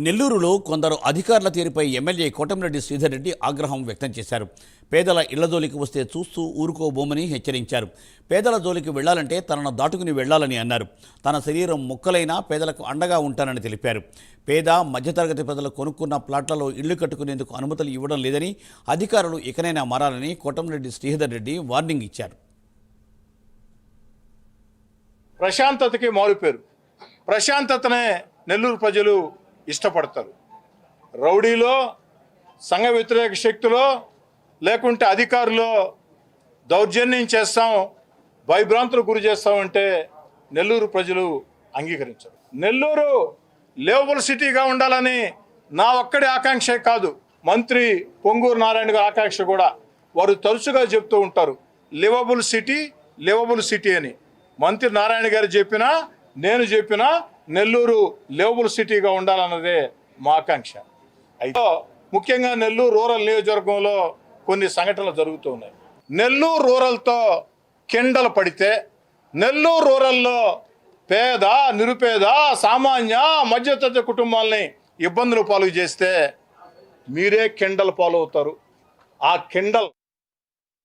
నెల్లూరులో కొందరు అధికారుల తీరుపై ఎమ్మెల్యే కోటమిరెడ్డి శ్రీధర్ రెడ్డి ఆగ్రహం వ్యక్తం చేశారు. పేదల ఇళ్ల జోలికి వస్తే చూస్తూ ఊరుకోబోమని హెచ్చరించారు. పేదల జోలికి వెళ్లాలంటే తనను దాటుకుని వెళ్లాలని అన్నారు. తన శరీరం ముక్కలైనా పేదలకు అండగా ఉంటానని తెలిపారు. పేద మధ్యతరగతి ప్రజలు కొనుక్కున్న ప్లాట్లలో ఇళ్లు కట్టుకునేందుకు అనుమతులు ఇవ్వడం లేదని, అధికారులు ఇకనైనా మారాలని కోటమిరెడ్డి శ్రీధర్ రెడ్డి వార్నింగ్ ఇచ్చారు. ప్రశాంతతకి మారుపేరు. ప్రశాంతతనే నెల్లూరు ప్రజలు ఇష్టపడతారు. రౌడీలో, సంఘ వ్యతిరేక శక్తిలో, లేకుంటే అధికారులు దౌర్జన్యం చేస్తాం, భయభ్రాంతులకు గురి చేస్తామంటే నెల్లూరు ప్రజలు అంగీకరించరు. నెల్లూరు లివబుల్ సిటీగా ఉండాలని నా ఒక్కడి ఆకాంక్షే కాదు, మంత్రి పొంగూరు నారాయణ గారి ఆకాంక్ష కూడా. వారు తరచుగా చెప్తూ ఉంటారు లివబుల్ సిటీ అని. మంత్రి నారాయణ గారు చెప్పినా, నేను చెప్పినా నెల్లూరు లివబుల్ సిటీగా ఉండాలన్నదే మా ఆకాంక్ష. అయితే ముఖ్యంగా నెల్లూరు రూరల్ నియోజకవర్గంలో కొన్ని సంఘటనలు జరుగుతూ ఉన్నాయి. నెల్లూరు రూరల్తో కిండలు పడితే, నెల్లూరు రూరల్లో పేద, నిరుపేద, సామాన్య, మధ్యతరగతి కుటుంబాలని ఇబ్బందులు పాలు చేస్తే మీరే కిండలు పాలు అవుతారు. ఆ కిండల్